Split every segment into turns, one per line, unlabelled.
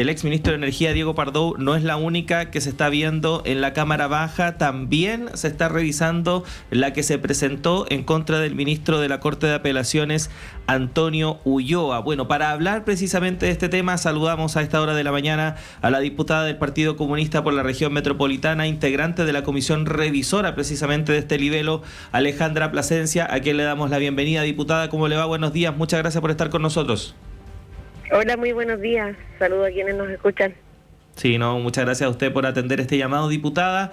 el exministro de Energía, Diego Pardo, no es la única que se está viendo en la Cámara Baja. También se está revisando la que se presentó en contra del ministro de la Corte de Apelaciones, Antonio Ulloa. Bueno, para hablar precisamente de este tema, saludamos a esta hora de la mañana a la diputada del Partido Comunista por la región metropolitana, integrante de la comisión revisora precisamente de este libelo, Alejandra Plasencia, a quien le damos la bienvenida. Diputada, ¿cómo le va? Buenos días, muchas gracias por estar con nosotros.
Hola, muy buenos días. Saludos a quienes nos escuchan.
Sí, no, muchas gracias a usted por atender este llamado, diputada.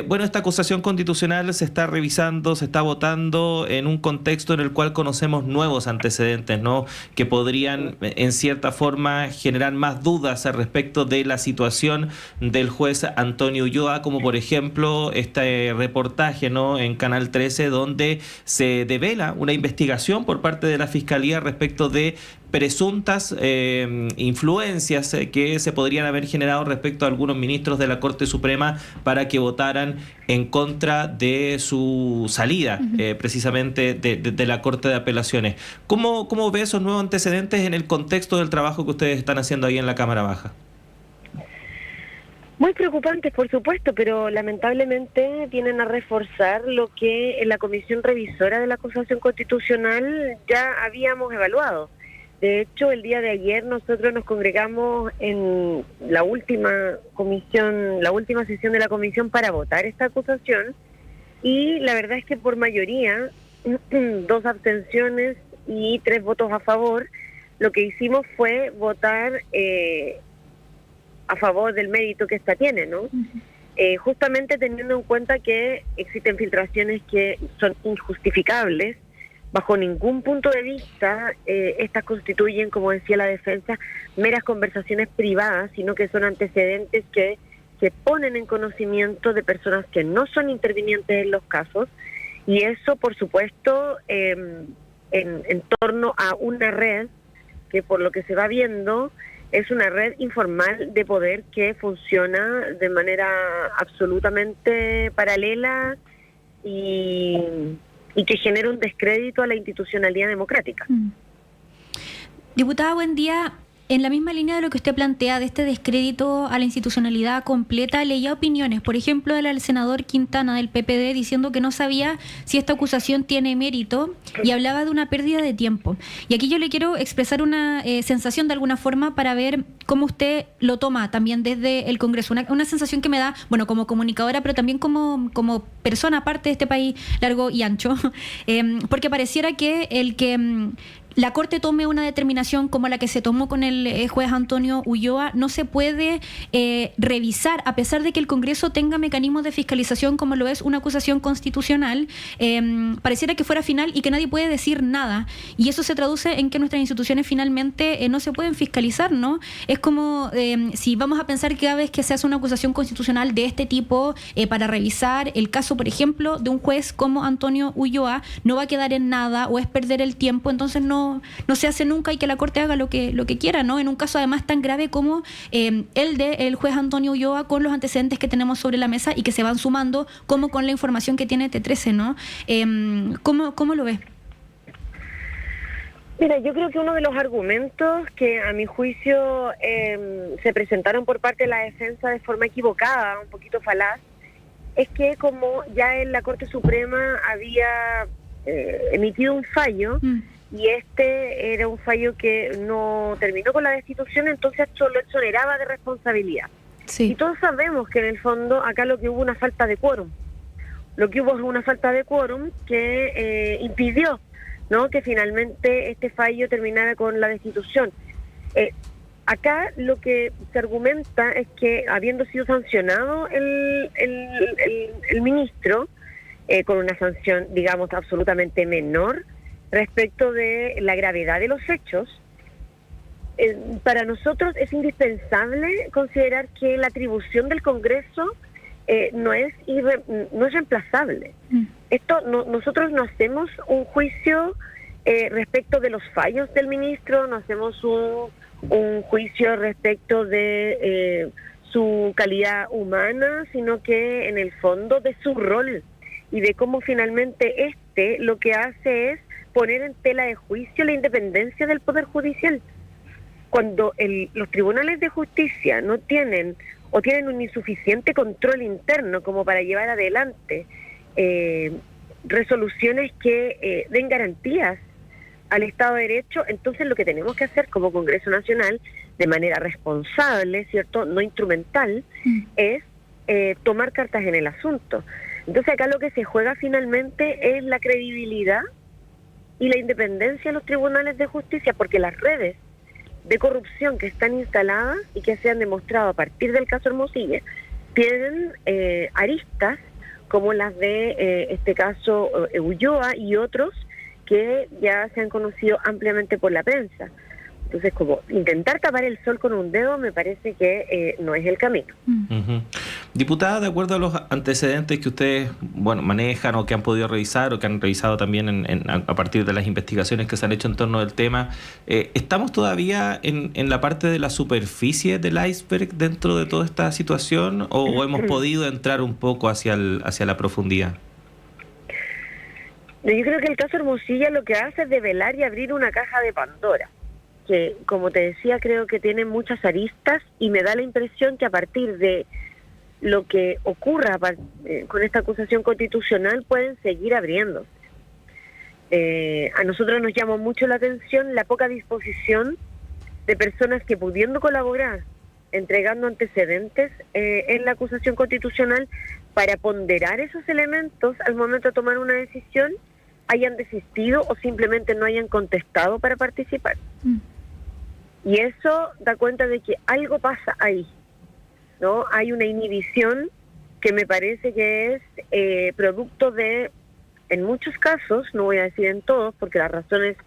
Bueno, esta acusación constitucional se está revisando, se está votando en un contexto en el cual conocemos nuevos antecedentes, ¿no? Que podrían, en cierta forma, generar más dudas al respecto de la situación del juez Antonio Ulloa, como por ejemplo este reportaje, ¿no?, en Canal 13, donde se devela una investigación por parte de la Fiscalía respecto de presuntas influencias que se podrían haber generado respecto a algunos ministros de la Corte Suprema para que votaran en contra de su salida, precisamente de la Corte de Apelaciones. ¿Cómo ve esos nuevos antecedentes en el contexto del trabajo que ustedes están haciendo ahí en la Cámara Baja?
Muy preocupantes, por supuesto, pero lamentablemente vienen a reforzar lo que en la Comisión Revisora de la Acusación Constitucional ya habíamos evaluado. De hecho, el día de ayer nosotros nos congregamos en la última sesión de la comisión para votar esta acusación, y la verdad es que por mayoría, 2 abstenciones y 3 votos a favor, lo que hicimos fue votar a favor del mérito que esta tiene, ¿no? Justamente teniendo en cuenta que existen filtraciones que son injustificables. Bajo ningún punto de vista, estas constituyen, como decía la defensa, meras conversaciones privadas, sino que son antecedentes que se ponen en conocimiento de personas que no son intervinientes en los casos, y eso, por supuesto, en torno a una red que, por lo que se va viendo, es una red informal de poder que funciona de manera absolutamente paralela y que genera un descrédito a la institucionalidad democrática.
Diputada, buen día. En la misma línea de lo que usted plantea, de este descrédito a la institucionalidad completa, leía opiniones, por ejemplo, del senador Quintana del PPD, diciendo que no sabía si esta acusación tiene mérito y hablaba de una pérdida de tiempo. Y aquí yo le quiero expresar una sensación de alguna forma para ver cómo usted lo toma también desde el Congreso. Una sensación que me da, bueno, como comunicadora, pero también como persona parte de este país largo y ancho, porque pareciera que la Corte tome una determinación como la que se tomó con el juez Antonio Ulloa no se puede revisar, a pesar de que el Congreso tenga mecanismos de fiscalización como lo es una acusación constitucional. Pareciera que fuera final y que nadie puede decir nada, y eso se traduce en que nuestras instituciones finalmente no se pueden fiscalizar, ¿no? Es como si vamos a pensar que cada vez que se hace una acusación constitucional de este tipo para revisar el caso, por ejemplo, de un juez como Antonio Ulloa, no va a quedar en nada o es perder el tiempo, entonces no se hace nunca, y que la Corte haga lo que quiera, ¿no? En un caso además tan grave como el del juez Antonio Ulloa, con los antecedentes que tenemos sobre la mesa y que se van sumando, como con la información que tiene T13, ¿no? ¿Cómo lo ves?
Mira, yo creo que uno de los argumentos que a mi juicio se presentaron por parte de la defensa de forma equivocada, un poquito falaz, es que como ya en la Corte Suprema había emitido un fallo, y este era un fallo que no terminó con la destitución, entonces solo exoneraba de responsabilidad. Sí. Y todos sabemos que en el fondo acá lo que hubo una falta de quórum. Lo que hubo es una falta de quórum que impidió, ¿no?, que finalmente este fallo terminara con la destitución. Acá lo que se argumenta es que, habiendo sido sancionado el ministro, con una sanción, digamos, absolutamente menor respecto de la gravedad de los hechos, para nosotros es indispensable considerar que la atribución del Congreso no es reemplazable. Nosotros no hacemos un juicio respecto de los fallos del ministro, no hacemos un juicio respecto de su calidad humana, sino que en el fondo de su rol y de cómo finalmente lo que hace es poner en tela de juicio la independencia del Poder Judicial. cuando los tribunales de justicia no tienen o tienen un insuficiente control interno como para llevar adelante resoluciones que den garantías al Estado de Derecho, entonces lo que tenemos que hacer como Congreso Nacional, de manera responsable, ¿cierto?, no instrumental, es tomar cartas en el asunto. Entonces acá lo que se juega finalmente es la credibilidad y la independencia de los tribunales de justicia, porque las redes de corrupción que están instaladas y que se han demostrado a partir del caso Hermosilla tienen aristas como las de este caso Ulloa y otros que ya se han conocido ampliamente por la prensa. Entonces, como intentar tapar el sol con un dedo me parece que no es el camino.
Uh-huh. Diputada, de acuerdo a los antecedentes que ustedes manejan o que han podido revisar o que han revisado también a partir de las investigaciones que se han hecho en torno del tema, ¿estamos todavía en la parte de la superficie del iceberg dentro de toda esta situación o hemos podido entrar un poco hacia la profundidad?
Yo creo que el caso Hermosilla lo que hace es develar y abrir una caja de Pandora, que, como te decía, creo que tiene muchas aristas y me da la impresión que a partir de lo que ocurra con esta acusación constitucional pueden seguir abriéndose. A nosotros nos llamó mucho la atención la poca disposición de personas que, pudiendo colaborar, entregando antecedentes en la acusación constitucional para ponderar esos elementos al momento de tomar una decisión, hayan desistido o simplemente no hayan contestado para participar. Y eso da cuenta de que algo pasa ahí, ¿no? Hay una inhibición que me parece que es producto de, en muchos casos, no voy a decir en todos, porque las razones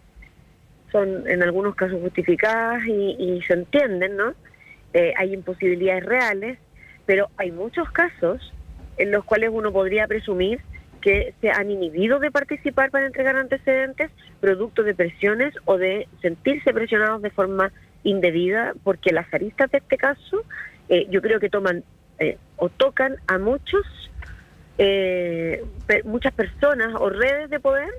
son en algunos casos justificadas y se entienden, ¿no? Hay imposibilidades reales, pero hay muchos casos en los cuales uno podría presumir que se han inhibido de participar para entregar antecedentes, producto de presiones o de sentirse presionados de forma indebida, porque las aristas de este caso yo creo que toman o tocan a muchas personas o redes de poder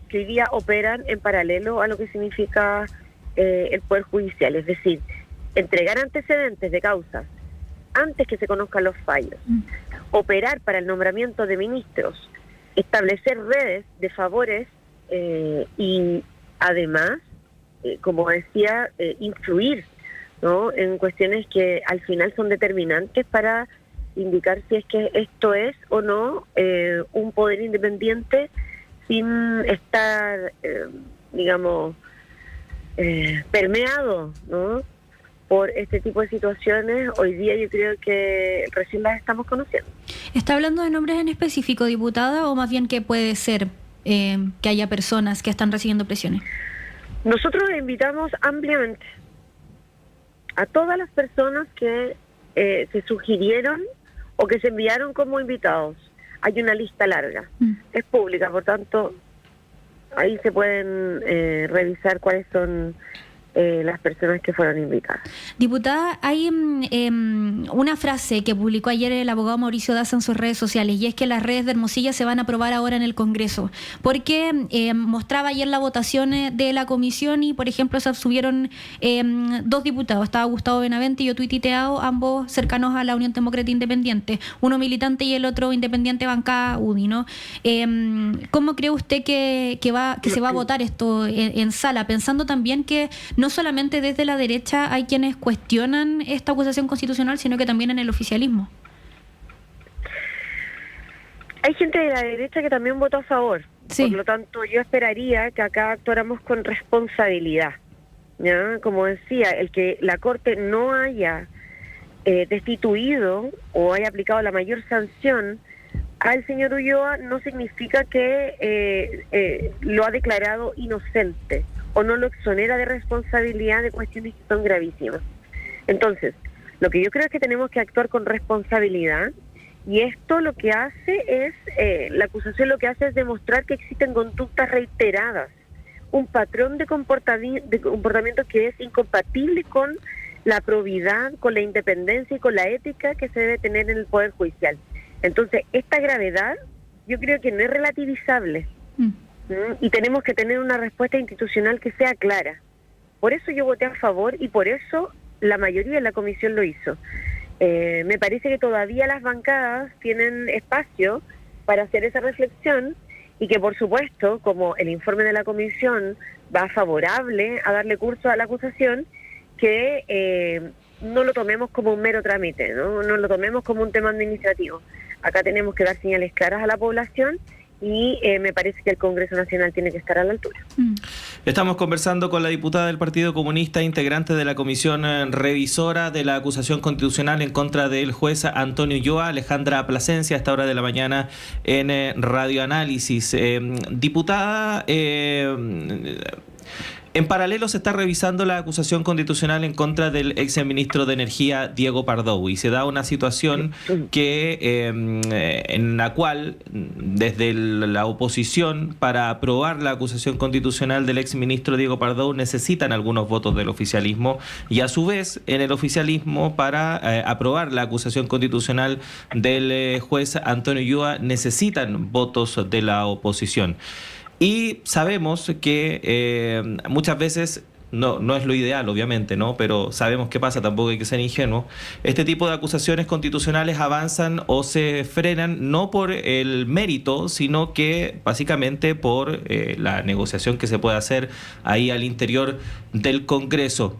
que hoy día operan en paralelo a lo que significa el Poder Judicial, es decir, entregar antecedentes de causas antes que se conozcan los fallos, operar para el nombramiento de ministros, establecer redes de favores y además, como decía, influir, ¿no?, en cuestiones que al final son determinantes para indicar si es que esto es o no un poder independiente sin estar, permeado, ¿no?, por este tipo de situaciones. Hoy día yo creo que recién las estamos conociendo.
¿Está hablando de nombres en específico, diputada, o más bien que puede ser que haya personas que están recibiendo presiones?
Nosotros invitamos ampliamente a todas las personas que se sugirieron o que se enviaron como invitados. Hay una lista larga, es pública, por tanto, ahí se pueden revisar cuáles son las personas que fueron invitadas.
Diputada, hay una frase que publicó ayer el abogado Mauricio Daza en sus redes sociales, y es que las redes de Hermosilla se van a aprobar ahora en el Congreso, porque mostraba ayer la votación de la comisión y, por ejemplo, se abstuvieron 2 diputados. Estaba Gustavo Benavente y Otto Ititeao, ambos cercanos a la Unión Demócrata Independiente, uno militante y el otro independiente bancada UDI, ¿no? ¿Cómo cree usted que se va a votar esto en sala? Pensando también que no solamente desde la derecha hay quienes cuestionan esta acusación constitucional, sino que también en el oficialismo.
Hay gente de la derecha que también votó a favor. Sí. Por lo tanto, yo esperaría que acá actuáramos con responsabilidad, ¿ya? Como decía, el que la Corte no haya destituido o haya aplicado la mayor sanción al señor Ulloa no significa que lo ha declarado inocente o no lo exonera de responsabilidad de cuestiones que son gravísimas. Entonces, lo que yo creo es que tenemos que actuar con responsabilidad, y esto lo que hace es, la acusación lo que hace es demostrar que existen conductas reiteradas, un patrón de comportamiento que es incompatible con la probidad, con la independencia y con la ética que se debe tener en el Poder Judicial. Entonces, esta gravedad yo creo que no es relativizable. Y tenemos que tener una respuesta institucional que sea clara. Por eso yo voté a favor y por eso la mayoría de la comisión lo hizo. Me parece que todavía las bancadas tienen espacio para hacer esa reflexión y que, por supuesto, como el informe de la comisión va favorable a darle curso a la acusación, que no lo tomemos como un mero trámite, no lo tomemos como un tema administrativo. Acá tenemos que dar señales claras a la población y me parece que el Congreso Nacional tiene que estar a la altura.
Estamos conversando con la diputada del Partido Comunista, integrante de la comisión revisora de la acusación constitucional en contra del juez Antonio Ulloa, Alejandra Plasencia, a esta hora de la mañana en Radio Análisis. Diputada, en paralelo se está revisando la acusación constitucional en contra del exministro de Energía, Diego Pardo, y se da una situación que en la cual desde la oposición, para aprobar la acusación constitucional del exministro Diego Pardo, necesitan algunos votos del oficialismo, y a su vez en el oficialismo, para aprobar la acusación constitucional del juez Antonio Ulloa, necesitan votos de la oposición. Y sabemos que muchas veces, no es lo ideal obviamente, ¿no? Pero sabemos qué pasa, tampoco hay que ser ingenuo. Este tipo de acusaciones constitucionales avanzan o se frenan no por el mérito, sino que básicamente por la negociación que se puede hacer ahí al interior del Congreso.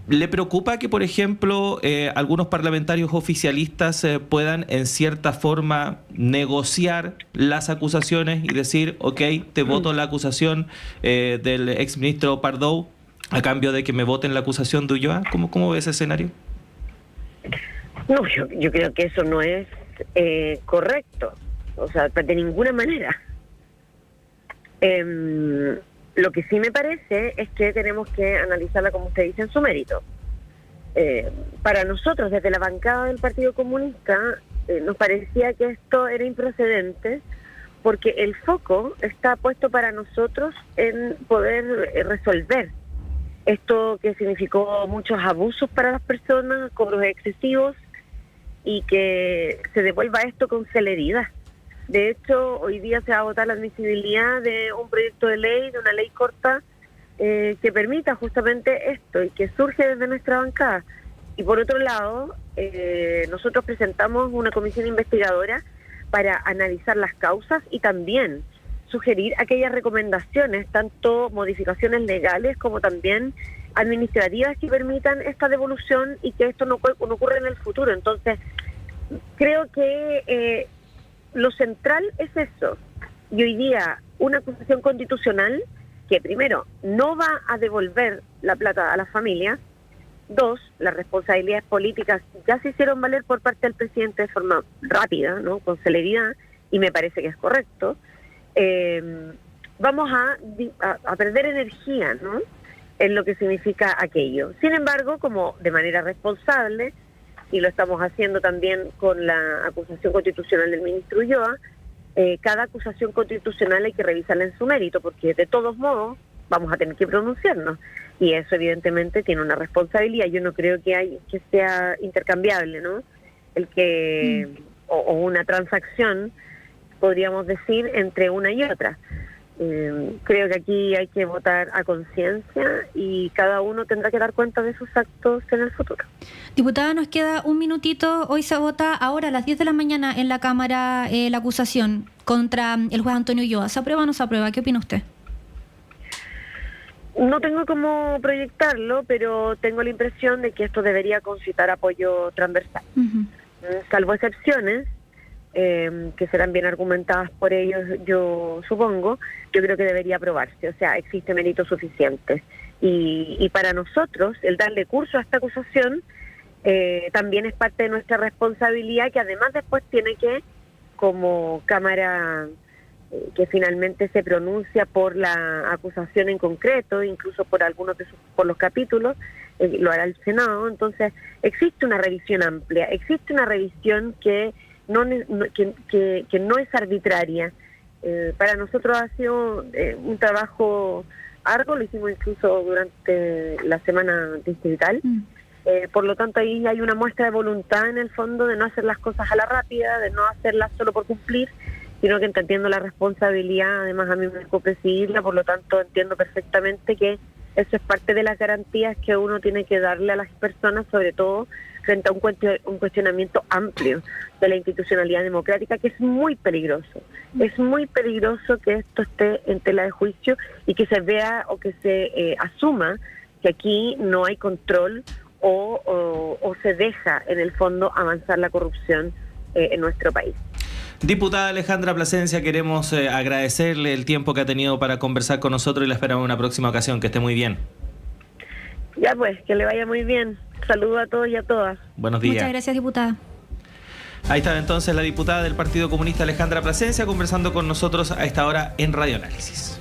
¿Le preocupa que, por ejemplo, algunos parlamentarios oficialistas puedan, en cierta forma, negociar las acusaciones y decir, ok, te voto la acusación del exministro Pardo a cambio de que me voten la acusación de Ulloa? ¿Cómo ve ese escenario?
No, yo creo que eso no es correcto, o sea, de ninguna manera. Lo que sí me parece es que tenemos que analizarla, como usted dice, en su mérito. Para nosotros, desde la bancada del Partido Comunista, nos parecía que esto era improcedente, porque el foco está puesto para nosotros en poder resolver esto, que significó muchos abusos para las personas, cobros excesivos, y que se devuelva esto con celeridad. De hecho, hoy día se va a votar la admisibilidad de un proyecto de ley, de una ley corta, que permita justamente esto y que surge desde nuestra bancada. Y por otro lado, nosotros presentamos una comisión investigadora para analizar las causas y también sugerir aquellas recomendaciones, tanto modificaciones legales como también administrativas, que permitan esta devolución y que esto no ocurra en el futuro. Entonces, creo que lo central es eso. Y hoy día una acusación constitucional que, primero, no va a devolver la plata a las familias. Dos, las responsabilidades políticas ya se hicieron valer por parte del presidente de forma rápida, ¿no?, con celeridad, y me parece que es correcto. Vamos a perder energía, ¿no?, en lo que significa aquello. Sin embargo, como de manera responsable, y lo estamos haciendo también con la acusación constitucional del ministro Ulloa, cada acusación constitucional hay que revisarla en su mérito, porque de todos modos vamos a tener que pronunciarnos, y eso evidentemente tiene una responsabilidad. Yo no creo que sea intercambiable, ¿no?, el que o una transacción, podríamos decir, entre una y otra. Creo que aquí hay que votar a conciencia y cada uno tendrá que dar cuenta de sus actos en el futuro.
Diputada, nos queda un minutito. Hoy se vota ahora a las 10 de la mañana en la Cámara la acusación contra el juez Antonio Ulloa. ¿Se aprueba o no se aprueba? ¿Qué opina usted?
No tengo cómo proyectarlo, pero tengo la impresión de que esto debería concitar apoyo transversal. Salvo excepciones, que serán bien argumentadas por ellos, yo supongo, yo creo que debería aprobarse. O sea, existe méritos suficientes. Y para nosotros, el darle curso a esta acusación también es parte de nuestra responsabilidad, que además después tiene que, como Cámara que finalmente se pronuncia por la acusación en concreto, incluso por algunos por los capítulos, lo hará el Senado. Entonces, existe una revisión amplia, existe una revisión que no es arbitraria. Para nosotros ha sido un trabajo arduo, lo hicimos incluso durante la semana distrital. Por lo tanto, ahí hay una muestra de voluntad en el fondo de no hacer las cosas a la rápida, de no hacerlas solo por cumplir, sino que entendiendo la responsabilidad. Además, a mí me tocó presidirla, por lo tanto entiendo perfectamente que Eso es parte de las garantías que uno tiene que darle a las personas, sobre todo frente a un cuestionamiento amplio de la institucionalidad democrática, que es muy peligroso. Es muy peligroso que esto esté en tela de juicio y que se vea o que se asuma que aquí no hay control o se deja, en el fondo, avanzar la corrupción en nuestro país.
Diputada Alejandra Plasencia, queremos agradecerle el tiempo que ha tenido para conversar con nosotros y la esperamos en una próxima ocasión. Que esté muy bien.
Ya pues, que le vaya muy bien. Saludos a todos y a todas.
Buenos días.
Muchas gracias, diputada.
Ahí estaba entonces la diputada del Partido Comunista Alejandra Plasencia conversando con nosotros a esta hora en Radio Análisis.